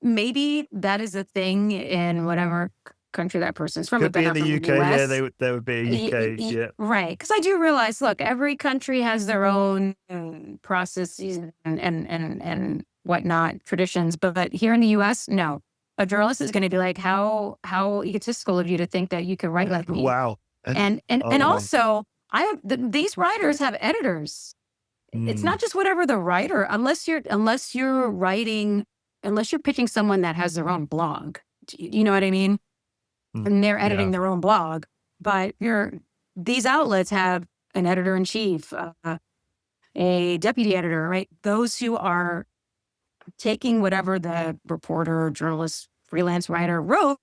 Maybe that is a thing in whatever country that person's from.
Could be in the UK. Yeah, there would be a UK. Yeah.
Right. Because I do realize, look, every country has their own processes and whatnot, traditions. But here in the US, no. A journalist is going to be like, how egotistical of you to think that you can write like me.
Wow.
And also, these writers have editors. It's not just whatever the writer, unless you're pitching someone that has their own blog. You know what I mean? And they're editing their own blog. But these outlets have an editor-in-chief, a deputy editor, right? Those who are taking whatever the reporter, journalist, freelance writer wrote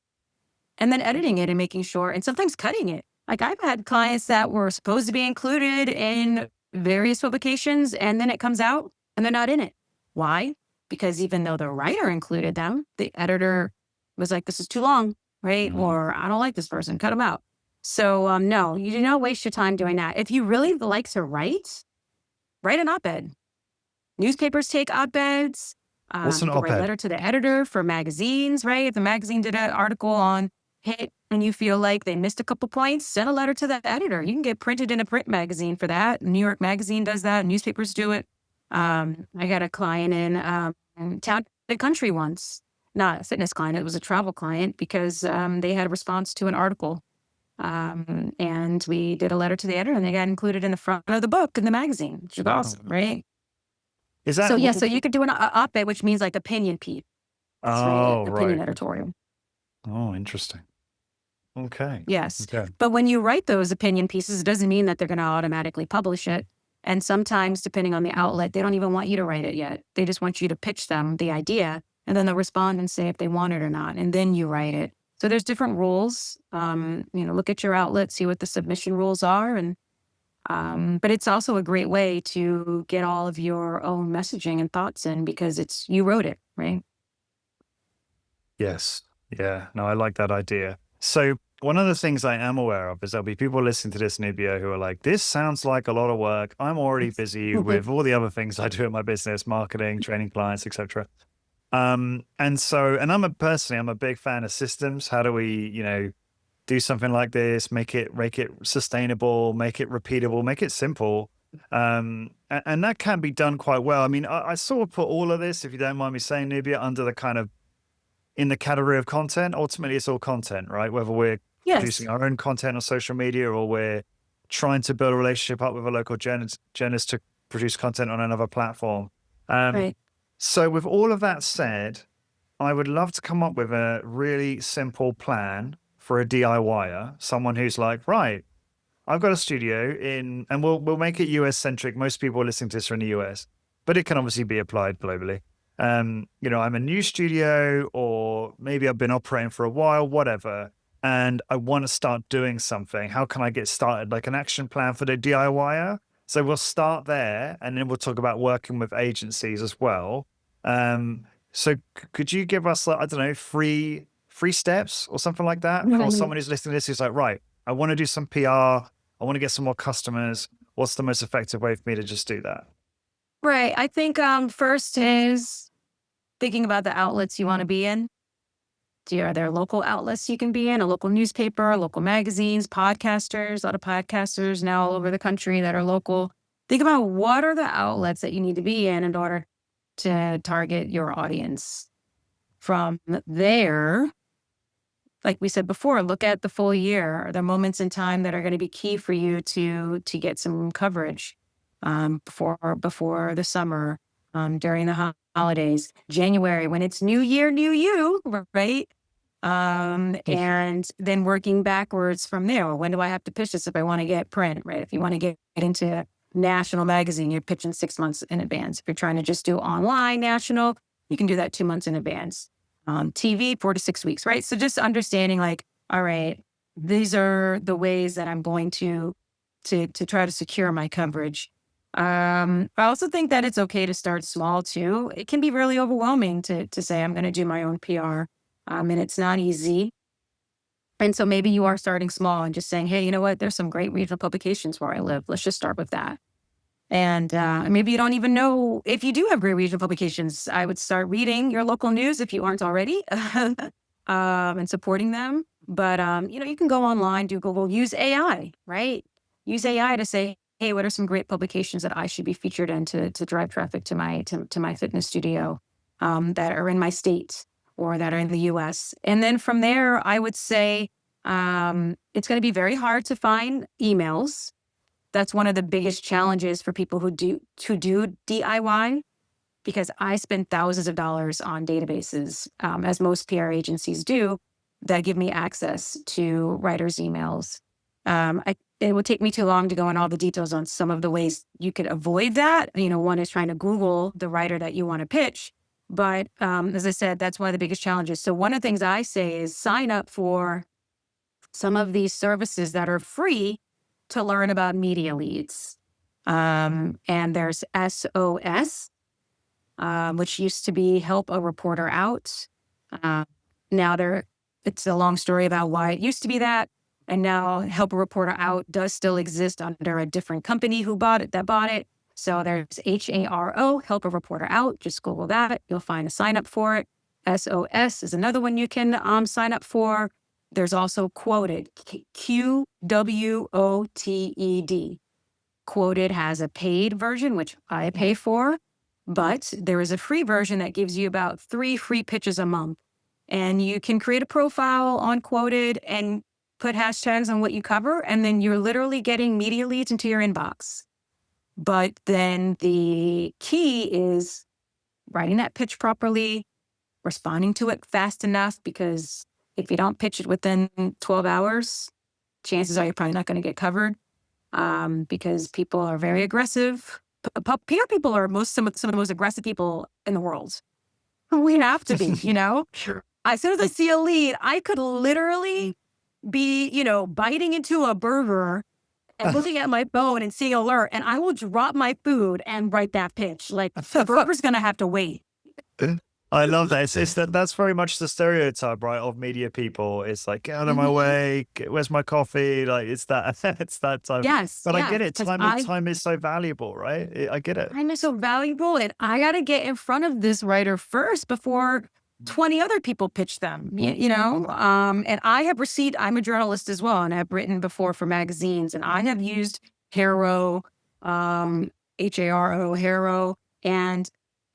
and then editing it and making sure, and sometimes cutting it. Like I've had clients that were supposed to be included in various publications and then it comes out and they're not in it. Why? Because even though the writer included them, the editor was like, this is too long, right? Or I don't like this person, cut them out. So no, you do not waste your time doing that. If you really like to write an op-ed. Newspapers take op-eds.
What's an
you can write a
op-ed?
letter to the editor for magazines, right? If the magazine did an article on hit and you feel like they missed a couple points, send a letter to the editor. You can get printed in a print magazine for that. New York Magazine does that. Newspapers do it. I got a client in Town and Country once. Not a fitness client. It was a travel client because they had a response to an article. And we did a letter to the editor and they got included in the front of the book in the magazine, which is awesome, right?
Is that
so you could do an op-ed, which means like opinion piece.
Oh,
Opinion
right.
editorial.
Oh, interesting. Okay.
Yes.
Okay.
But when you write those opinion pieces, it doesn't mean that they're going to automatically publish it. And sometimes, depending on the outlet, they don't even want you to write it yet. They just want you to pitch them the idea, and then they'll respond and say if they want it or not, and then you write it. So there's different rules. Look at your outlet, see what the submission rules are, and but it's also a great way to get all of your own messaging and thoughts in because you wrote it, right?
Yes. Yeah. No, I like that idea. So one of the things I am aware of is there'll be people listening to this, Nubia, who are like, this sounds like a lot of work. I'm already busy with all the other things I do in my business, marketing, training clients, etc. And I'm a big fan of systems. How do we, do something like this, make it sustainable, make it repeatable, make it simple. And that can be done quite well. I mean, I sort of put all of this, if you don't mind me saying, Nubia, under the kind of in the category of content. Ultimately, it's all content, right? Whether we're producing our own content on social media or we're trying to build a relationship up with a local journalist to produce content on another platform.
Right.
So with all of that said, I would love to come up with a really simple plan for a DIYer, someone who's like, right, I've got a studio and we'll make it US centric. Most people listening to this are in the US, but it can obviously be applied globally. I'm a new studio, or maybe I've been operating for a while, whatever, and I want to start doing something. How can I get started? Like an action plan for the DIYer. So we'll start there, and then we'll talk about working with agencies as well. So could you give us, like, I don't know, three steps or something like that for someone who's listening to this who's like, right, I want to do some PR, I want to get some more customers. What's the most effective way for me to just do that?
Right. I think first is thinking about the outlets you want to be in. Are there local outlets you can be in, a local newspaper, local magazines, podcasters, a lot of podcasters now all over the country that are local. Think about what are the outlets that you need to be in order to target your audience. From there, like we said before, look at the full year. Are there moments in time that are going to be key for you to get some coverage before the summer, during the holidays, January when it's New Year, New You, right? And then working backwards from there. When do I have to pitch this if I want to get print, right? If you want to get into national magazine, you're pitching 6 months in advance. If you're trying to just do online national, you can do that 2 months in advance. TV, 4 to 6 weeks, right? So just understanding like, all right, these are the ways that I'm going to try to secure my coverage. I also think that it's okay to start small too. It can be really overwhelming to say, I'm going to do my own PR. And it's not easy. And so maybe you are starting small and just saying, hey, you know what? There's some great regional publications where I live. Let's just start with that. And maybe you don't even know if you do have great regional publications. I would start reading your local news if you aren't already, and supporting them. But, you can go online, do Google, use AI, right? Use AI to say, hey, what are some great publications that I should be featured in to drive traffic to my fitness studio that are in my state or that are in the US. And then from there, I would say it's going to be very hard to find emails. That's one of the biggest challenges for people who do DIY, because I spend thousands of dollars on databases, as most PR agencies do, that give me access to writers' emails. It would take me too long to go in all the details on some of the ways you could avoid that. One is trying to Google the writer that you want to pitch. But as I said, that's one of the biggest challenges. So one of the things I say is sign up for some of these services that are free to learn about media leads. And there's SOS, which used to be Help a Reporter Out. Now it's a long story about why it used to be that. And now Help a Reporter Out does still exist under a different company that bought it. So there's HARO, Help a Reporter Out. Just Google that. You'll find a sign up for it. SOS is another one you can sign up for. There's also Quoted, QWOTED. Quoted has a paid version, which I pay for, but there is a free version that gives you about 3 free pitches a month. And you can create a profile on Quoted and put hashtags on what you cover, and then you're literally getting media leads into your inbox. But then the key is writing that pitch properly, responding to it fast enough, because if you don't pitch it within 12 hours, chances are you're probably not going to get covered, because people are very aggressive. PR people are some of the most aggressive people in the world. We have to be, Sure. As soon as I see a lead, I could literally be, biting into a burger and looking at my phone and seeing alert, and I will drop my food and write that pitch. Like, the burger's going to have to wait.
I love that. That's very much the stereotype, right, of media people. It's like, get out of my way. Where's my coffee? Like, it's that time.
Yes.
But I get it. Time is so valuable, right? I get it.
Time is so valuable, and I got to get in front of this writer first before 20 other people pitch them, and I'm a journalist as well, and I've written before for magazines, and I have used HARO, HARO, and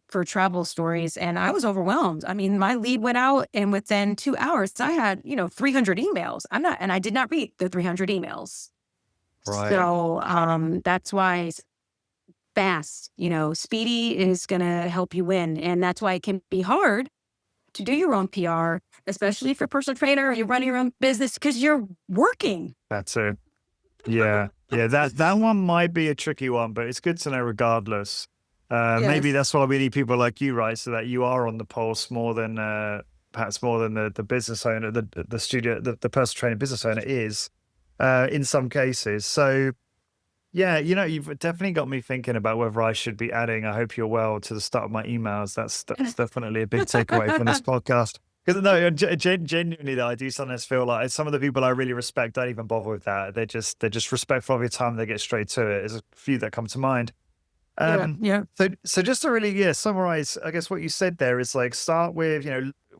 for travel stories, and I was overwhelmed. I mean, my lead went out, and within 2 hours, I had, 300 emails. I did not read the 300 emails.
Right.
So that's why fast, speedy is going to help you win. And that's why it can be hard to do your own PR, especially if you're a personal trainer or you're running your own business, because you're working.
That's it. Yeah. Yeah. That one might be a tricky one, but it's good to know regardless.
Yes.
Maybe that's why we need people like you, right? So that you are on the pulse more than perhaps more than the business owner, the studio, the personal trainer business owner is in some cases. So yeah, you've definitely got me thinking about whether I should be adding "I hope you're well" to the start of my emails. That's definitely a big takeaway from this podcast. Because genuinely, though, I do sometimes feel like some of the people I really respect don't even bother with that. They're just respectful of your time. They get straight to it. There's a few that come to mind.
Yeah.
So just to really summarize, I guess what you said there is like start with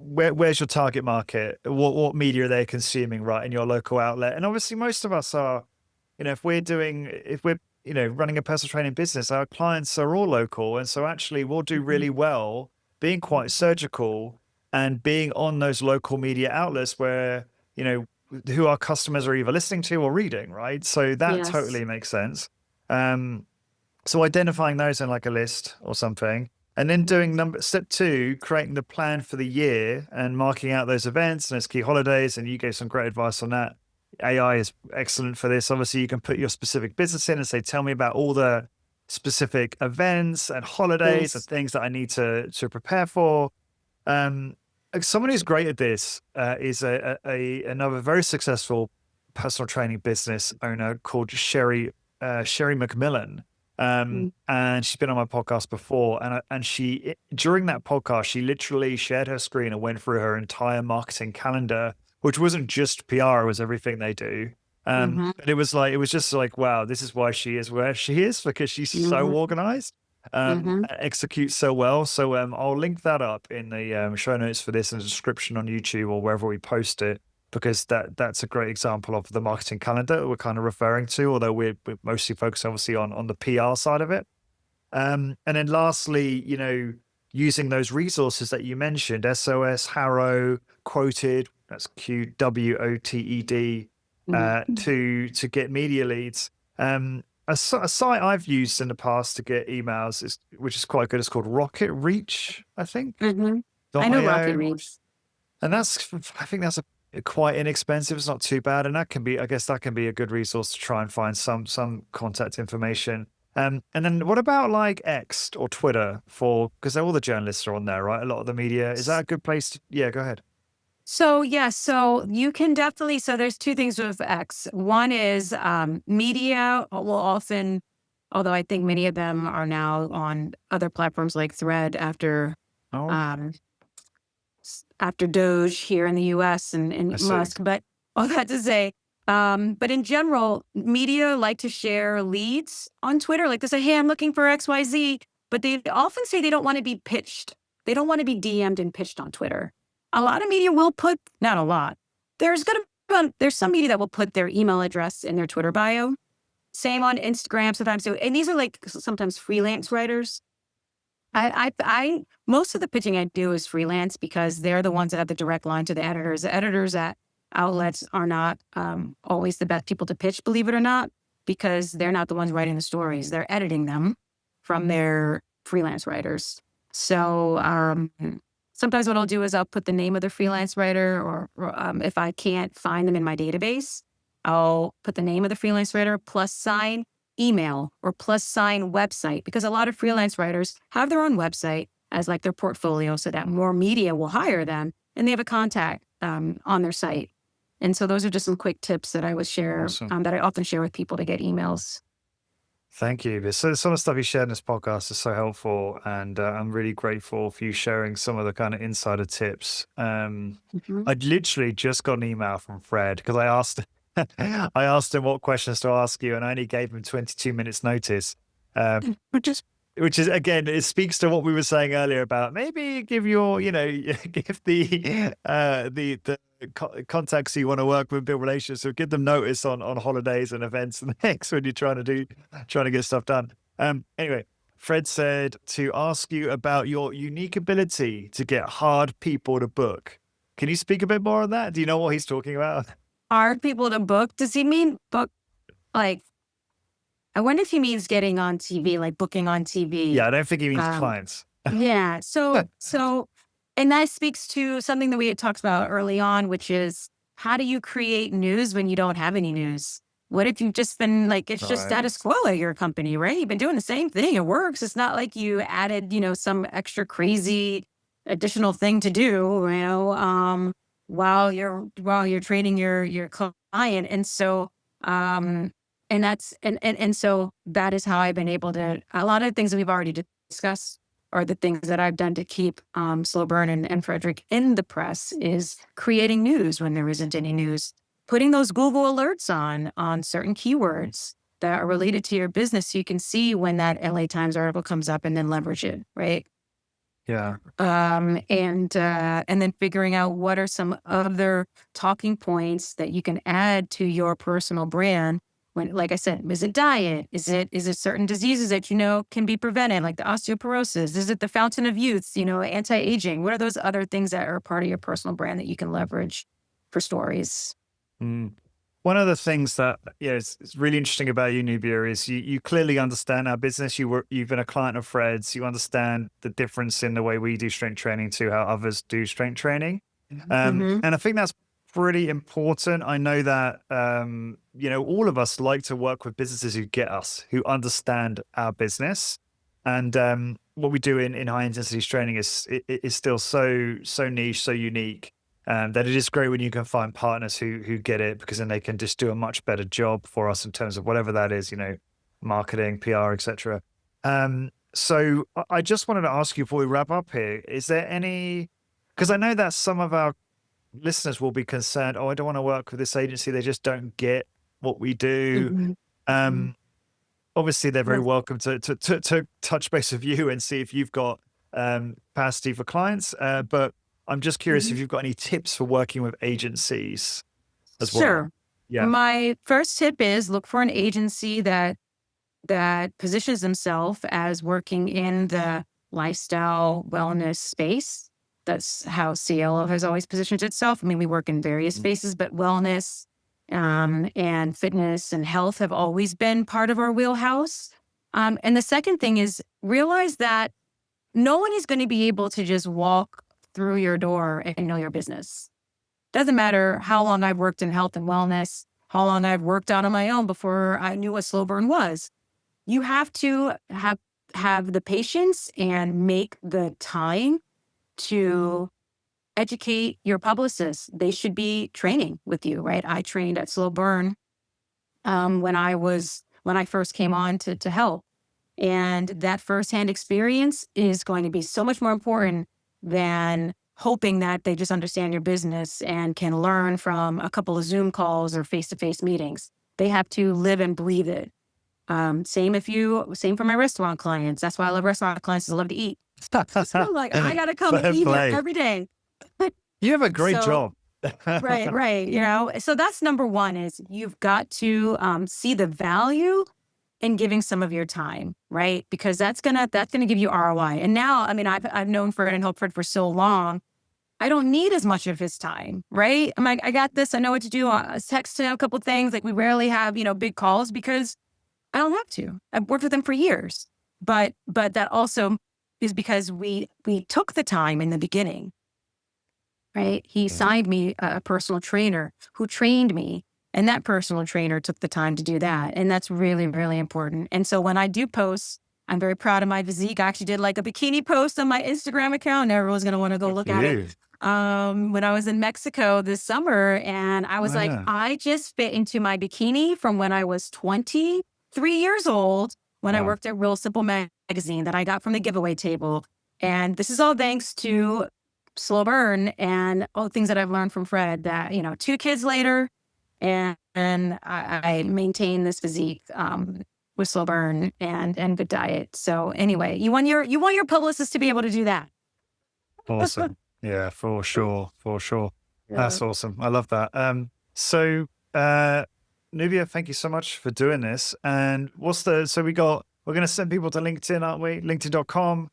where's your target market? What media are they consuming, right, in your local outlet? And obviously most of us are, if we're running a personal training business, our clients are all local. And so actually we'll do really well being quite surgical and being on those local media outlets where, who our customers are either listening to or reading, right? So that
Yes.
totally makes sense. So identifying those in like a list or something, and then doing step 2, creating the plan for the year and marking out those events and those key holidays. And you gave some great advice on that. AI is excellent for this. Obviously, you can put your specific business in and say, tell me about all the specific events and holidays and
Yes.
things that I need to prepare for. Someone who's great at this is another very successful personal training business owner called Sherry McMillan. And she's been on my podcast before, and she, during that podcast, she literally shared her screen and went through her entire marketing calendar, which wasn't just PR, it was everything they do. But it was just like, wow, this is why she is where she is, because she's so organized, executes so well. So I'll link that up in the show notes for this, in the description on YouTube or wherever we post it, because that's a great example of the marketing calendar we're kind of referring to, although we're mostly focused obviously on the PR side of it. And then lastly, using those resources that you mentioned, SOS, Harrow, Quoted, that's QWOTED, to get media leads. A site I've used in the past to get emails, which is quite good, is called Rocket Reach, I think.
I know Rocket
.io.
Reach.
And I think that's quite inexpensive. It's not too bad. And I guess that can be a good resource to try and find some contact information. And then what about like X or Twitter, because all the journalists are on there, right? A lot of the media. Is that a good place yeah, go ahead.
So you can definitely, so there's 2 things with X. One is media will often, although I think many of them are now on other platforms like Thread after
Oh,
Doge here in the US and
I see.
Musk. But all that to say, but in general, media like to share leads on Twitter. Like they say, hey, I'm looking for XYZ, but they often say they don't want to be pitched. They don't want to be DM'd and pitched on Twitter. A lot of media will put, not a lot, there's some media that will put their email address in their Twitter bio. Same on Instagram sometimes too. And these are like sometimes freelance writers. I most of the pitching I do is freelance because they're the ones that have the direct line to the editors. The editors at outlets are not always the best people to pitch, believe it or not, because they're not the ones writing the stories. They're editing them from their freelance writers. So sometimes what I'll do is I'll put the name of the freelance writer, or if I can't find them in my database, I'll put the name of the freelance writer +sign email or +sign website, because a lot of freelance writers have their own website as like their portfolio so that more media will hire them and they have a contact on their site. And so those are just some quick tips that I would share,
Awesome.
that I often share with people to get emails.
Thank you. So some of the stuff you shared in this podcast is so helpful, and I'm really grateful for you sharing some of the kind of insider tips. I'd literally just got an email from Fred because I asked I asked him what questions to ask you, and I only gave him 22 minutes notice, which is again, it speaks to what we were saying earlier about maybe give your, give the contacts you want to work with, build relationships, so give them notice on holidays and events and things when you're trying to get stuff done. Anyway, Fred said to ask you about your unique ability to get hard people to book. Can you speak a bit more on that? Do you know what he's talking about?
Hard people to book? Does he mean book, like, I wonder if he means getting on TV, like booking on TV.
Yeah, I don't think he means clients.
Yeah. So, and that speaks to something that we had talked about early on, which is how do you create news when you don't have any news? What if you've just been like, it's just status quo at your company, right? You've been doing the same thing. It works. It's not like you added, some extra crazy additional thing to do, while you're training your client. And so, and that's, and so that is how I've been able to, a lot of things that we've already discussed are the things that I've done to keep Slow Burn and Frederick in the press, is creating news when there isn't any news, putting those Google alerts on certain keywords that are related to your business so you can see when that LA Times article comes up and then leverage it, right?
Yeah.
And then figuring out what are some other talking points that you can add to your personal brand. When, like I said, is it diet? Is it certain diseases that can be prevented, like the osteoporosis? Is it the fountain of youth? Anti-aging. What are those other things that are part of your personal brand that you can leverage for stories?
Mm. One of the things that is really interesting about you, Nubia, is you clearly understand our business. You've been a client of Fred's. You understand the difference in the way we do strength training to how others do strength training,
Mm-hmm.
and I think that's pretty important. I know that all of us like to work with businesses who get us, who understand our business, and what we do in high intensity training is still so niche, so unique. That it is great when you can find partners who get it, because then they can just do a much better job for us in terms of whatever that is, marketing, PR, etc. So I just wanted to ask you before we wrap up here, is there any, because I know that some of our listeners will be concerned, oh, I don't want to work with this agency. They just don't get what we do.
Mm-hmm.
Um, Obviously, they're very
Yes.
welcome to touch base with you and see if you've got capacity for clients. But I'm just curious
Mm-hmm.
if you've got any tips for working with agencies as well.
Sure.
Yeah.
My first tip is look for an agency that positions themselves as working in the lifestyle wellness space. That's how Cielo has always positioned itself. I mean, we work in various
Mm.
spaces, but wellness and fitness and health have always been part of our wheelhouse. And the second thing is realize that no one is going to be able to just walk through your door and know your business. Doesn't matter how long I've worked in health and wellness, how long I've worked out on my own before I knew what slow burn was. You have to have the patience and make the time to educate your publicists. They should be training with you, right? I trained at Slow Burn when I first came on to help. And that firsthand experience is going to be so much more important than hoping that they just understand your business and can learn from a couple of Zoom calls or face-to-face meetings. They have to live and breathe it. Same for my restaurant clients. That's why I love restaurant clients, is I love to eat. So I'm like, I gotta come and
Fair
eat here
play.
every day.
You have a great
So
job.
right. So that's number one, is you've got to see the value in giving some of your time, right? Because that's gonna give you ROI. And now, I mean, I've known Fred and helped Fred for so long. I don't need as much of his time, right? I'm like, I got this. I know what to do. I text him a couple of things. Like, we rarely have big calls because I don't have to. I've worked with him for years, but that also is because we took the time in the beginning, right? He
Yeah.
signed me a personal trainer who trained me, and that personal trainer took the time to do that. And that's really, really important. And so when I do posts, I'm very proud of my physique. I actually did like a bikini post on my Instagram account, and everyone's going to want to go
Good
look
for
at it.
you.
When I was in Mexico this summer, and I was
Oh,
like,
yeah.
I just fit into my bikini from when I was 23 years old, when I
Wow.
worked at Real Simple magazine, that I got from the giveaway table. And this is all thanks to Slow Burn and all the things that I've learned from Fred, that, 2 kids later, and I maintain this physique with Slow Burn and good diet. So anyway, you want your publicist to be able to do that.
Awesome. Yeah, for sure. For sure.
Yeah.
That's awesome. I love that. So, Nubia, thank you so much for doing this. And we're going to send people to LinkedIn, aren't we? LinkedIn.com.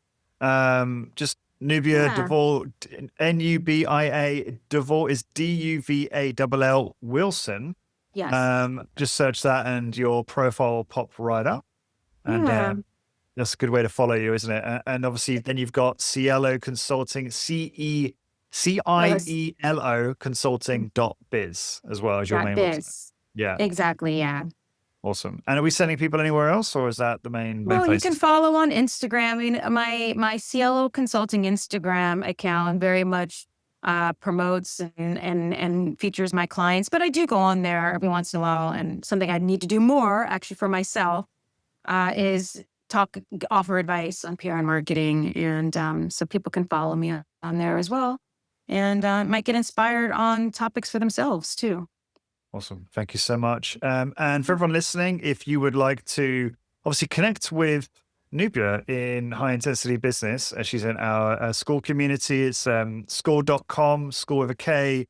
Just Nubia
Yeah.
DuVall, Nubia, DuVall is DUVALL Wilson.
Yes.
Just search that and your profile will pop right up. And
Yeah.
that's a good way to follow you, isn't it? And obviously, then you've got Cielo Consulting, CIELO consulting.biz as well as your
Got
main website.
biz.
Yeah,
Exactly. Yeah.
awesome. And are we sending people anywhere else, or is that the main
Well, you can
places?
follow on Instagram. I mean, my Cielo Consulting Instagram account very much promotes and features my clients, but I do go on there every once in a while. And something I need to do more, actually, for myself, is offer advice on PR and marketing, and so people can follow me on there as well, and might get inspired on topics for themselves too.
Awesome. Thank you so much. And for everyone listening, if you would like to obviously connect with Nubia in high intensity business. She's in our school community. It's school.com, school with a K,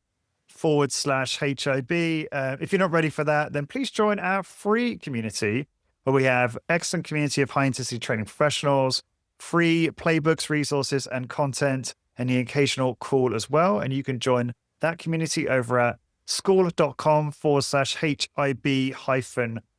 /HIB. If you're not ready for that, then please join our free community where we have excellent community of high intensity training professionals, free playbooks, resources, and content, and the occasional call as well. And you can join that community over at school.com /HIB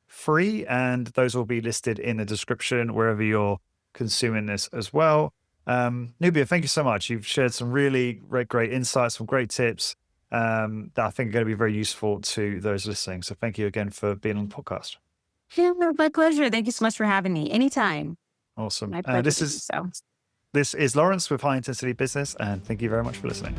free. And those will be listed in the description wherever you're consuming this as well. Nubia, thank you so much. You've shared some really great insights, some great tips that I think are going to be very useful to those listening. So thank you again for being on the podcast.
Yeah, my pleasure. Thank you so much for having me. Anytime.
Awesome.
My pleasure to do so.
This is Lawrence with High Intensity Business, and thank you very much for listening.